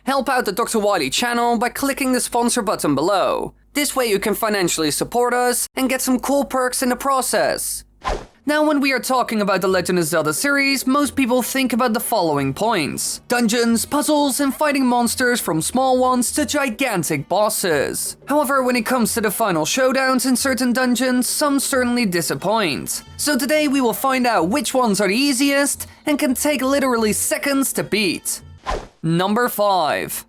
Help out the Dr.Wily channel by clicking the sponsor button below. This way you can financially support us and get some cool perks in the process. Now, when we are talking about the Legend of Zelda series, most people think about the following points: dungeons, puzzles, and fighting monsters from small ones to gigantic bosses. However, when it comes to the final showdowns in certain dungeons, some certainly disappoint. So today we will find out which ones are the easiest and can take literally seconds to beat. Number 5.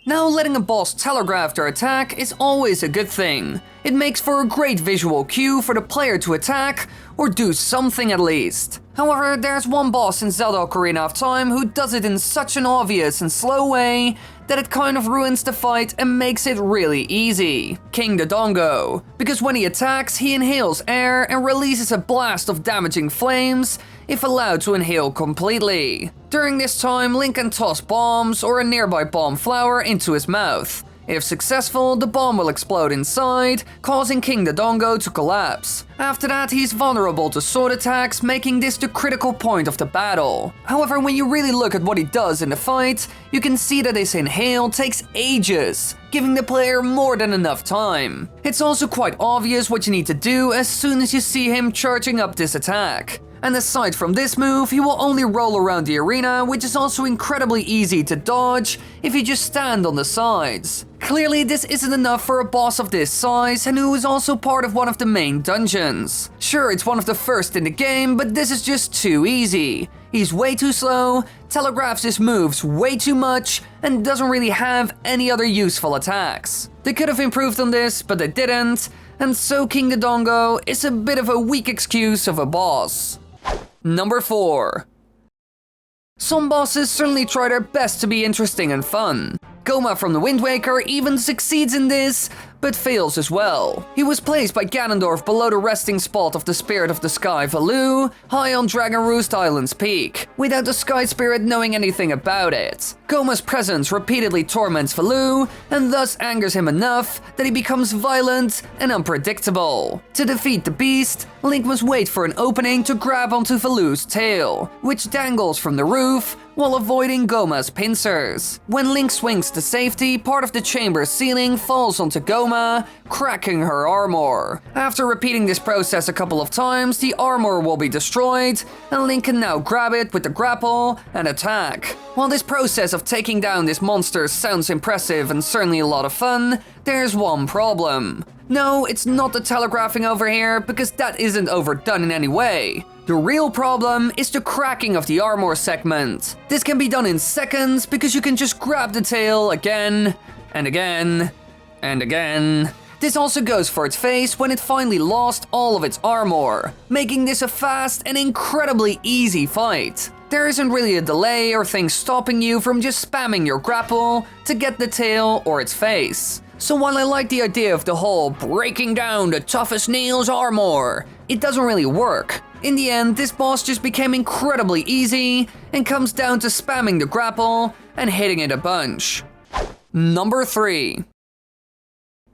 Now, letting a boss telegraph their attack is always a good thing. It makes for a great visual cue for the player to attack, or do something at least. However, there's one boss in Zelda Ocarina of Time who does it in such an obvious and slow way that it kind of ruins the fight and makes it really easy. King Dodongo. Because when he attacks, he inhales air and releases a blast of damaging flames if allowed to inhale completely. During this time, Link can toss bombs or a nearby bomb flower into his mouth. If successful, the bomb will explode inside, causing King Dodongo to collapse. After that, he's vulnerable to sword attacks, making this the critical point of the battle. However, when you really look at what he does in the fight, you can see that his inhale takes ages, giving the player more than enough time. It's also quite obvious what you need to do as soon as you see him charging up this attack. And aside from this move, he will only roll around the arena, which is also incredibly easy to dodge if you just stand on the sides. Clearly, this isn't enough for a boss of this size and who is also part of one of the main dungeons. Sure, it's one of the first in the game, but this is just too easy. He's way too slow, telegraphs his moves way too much, and doesn't really have any other useful attacks. They could have improved on this, but they didn't, and so King Dodongo is a bit of a weak excuse of a boss. Number 4. Some bosses certainly try their best to be interesting and fun. Goma from the Wind Waker even succeeds in this, but fails as well. He was placed by Ganondorf below the resting spot of the Spirit of the Sky Valoo, high on Dragon Roost Island's peak, without the Sky Spirit knowing anything about it. Goma's presence repeatedly torments Valoo, and thus angers him enough that he becomes violent and unpredictable. To defeat the beast, Link must wait for an opening to grab onto Valoo's tail, which dangles from the roof, while avoiding Goma's pincers. When Link swings to safety, part of the chamber's ceiling falls onto Goma, cracking her armor. After repeating this process a couple of times, the armor will be destroyed, and Link can now grab it with the grapple and attack. While this process of taking down this monster sounds impressive and certainly a lot of fun, there's one problem. No, it's not the telegraphing over here, because that isn't overdone in any way. The real problem is the cracking of the armor segment. This can be done in seconds because you can just grab the tail again, and again, and again. This also goes for its face when it finally lost all of its armor, making this a fast and incredibly easy fight. There isn't really a delay or thing stopping you from just spamming your grapple to get the tail or its face. So while I like the idea of the whole breaking down the toughest nails armor, it doesn't really work. In the end, this boss just became incredibly easy and comes down to spamming the grapple and hitting it a bunch. Number 3.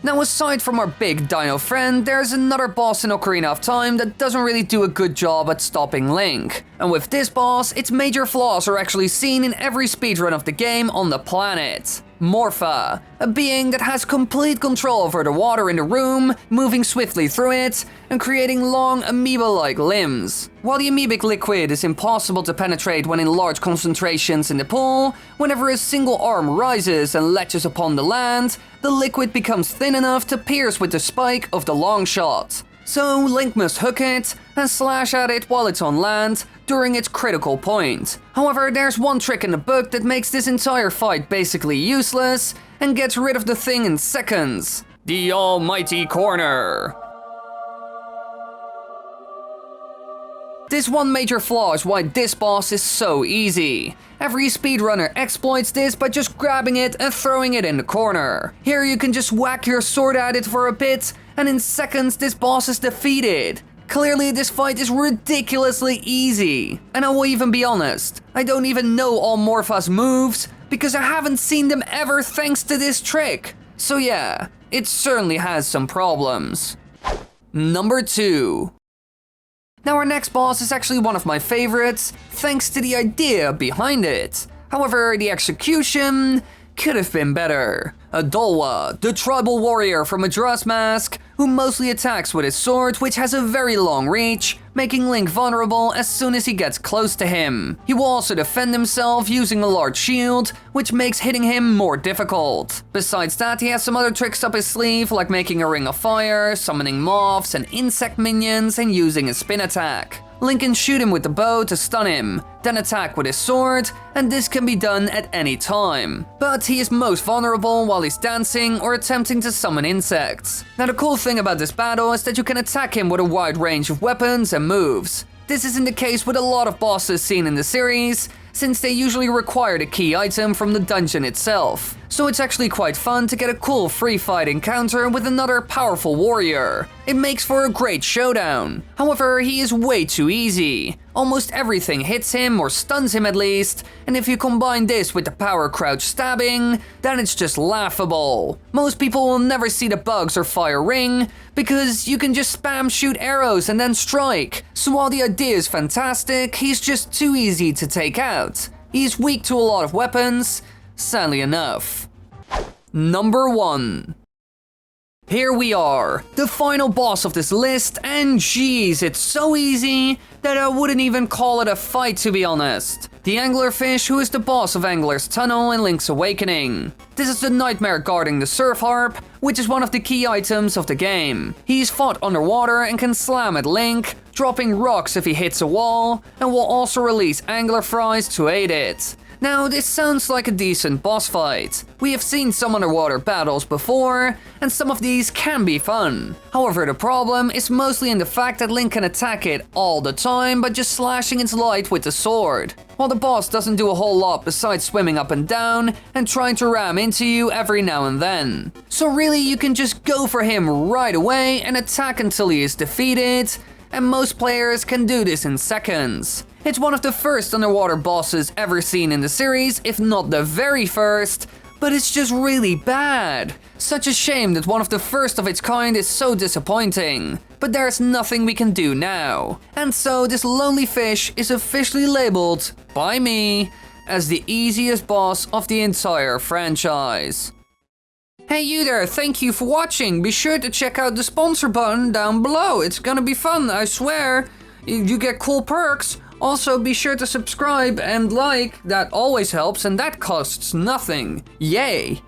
Now, aside from our big dino friend, there's another boss in Ocarina of Time that doesn't really do a good job at stopping Link. And with this boss, its major flaws are actually seen in every speedrun of the game on the planet. Morpha, a being that has complete control over the water in the room, moving swiftly through it, and creating long amoeba-like limbs. While the amoebic liquid is impossible to penetrate when in large concentrations in the pool, whenever a single arm rises and latches upon the land, the liquid becomes thin enough to pierce with the spike of the long shot. So Link must hook it and slash at it while it's on land during its critical point. However, there's one trick in the book that makes this entire fight basically useless and gets rid of the thing in seconds. The Almighty Corner. This one major flaw is why this boss is so easy. Every speedrunner exploits this by just grabbing it and throwing it in the corner. Here you can just whack your sword at it for a bit, and in seconds this boss is defeated. Clearly this fight is ridiculously easy. And I will even be honest, I don't even know all Morpha's moves, because I haven't seen them ever thanks to this trick. So yeah, it certainly has some problems. Number 2. Now our next boss is actually one of my favorites, thanks to the idea behind it. However, the execution could have been better. Dola, the tribal warrior from Majora's Mask, who mostly attacks with his sword, which has a very long reach, making Link vulnerable as soon as he gets close to him. He will also defend himself using a large shield, which makes hitting him more difficult. Besides that, he has some other tricks up his sleeve, like making a ring of fire, summoning moths and insect minions, and using a spin attack. Link can shoot him with the bow to stun him, then attack with his sword, and this can be done at any time. But he is most vulnerable while he's dancing or attempting to summon insects. Now the cool thing about this battle is that you can attack him with a wide range of weapons and moves. This isn't the case with a lot of bosses seen in the series, since they usually require the key item from the dungeon itself. So it's actually quite fun to get a cool free fight encounter with another powerful warrior. It makes for a great showdown. However, he is way too easy. Almost everything hits him or stuns him at least, and if you combine this with the power crouch stabbing, then it's just laughable. Most people will never see the bugs or fire ring, because you can just spam shoot arrows and then strike. So while the idea is fantastic, he's just too easy to take out. He's weak to a lot of weapons, sadly enough. Number 1. Here we are, the final boss of this list, and geez, it's so easy that I wouldn't even call it a fight, to be honest. The Anglerfish, who is the boss of Angler's Tunnel in Link's Awakening. This is the nightmare guarding the surf harp, which is one of the key items of the game. He's fought underwater and can slam at Link, dropping rocks if he hits a wall, and will also release angler fries to aid it. Now, this sounds like a decent boss fight. We have seen some underwater battles before, and some of these can be fun. However, the problem is mostly in the fact that Link can attack it all the time by just slashing its light with the sword, while the boss doesn't do a whole lot besides swimming up and down and trying to ram into you every now and then. So really, you can just go for him right away and attack until he is defeated, and most players can do this in seconds. It's one of the first underwater bosses ever seen in the series, if not the very first, but it's just really bad. Such a shame that one of the first of its kind is so disappointing. But there's nothing we can do now. And so this lonely fish is officially labeled, by me, as the easiest boss of the entire franchise. Hey you there, thank you for watching. Be sure to check out the sponsor button down below. It's gonna be fun, I swear. You get cool perks. Also, be sure to subscribe and like, that always helps and that costs nothing. Yay!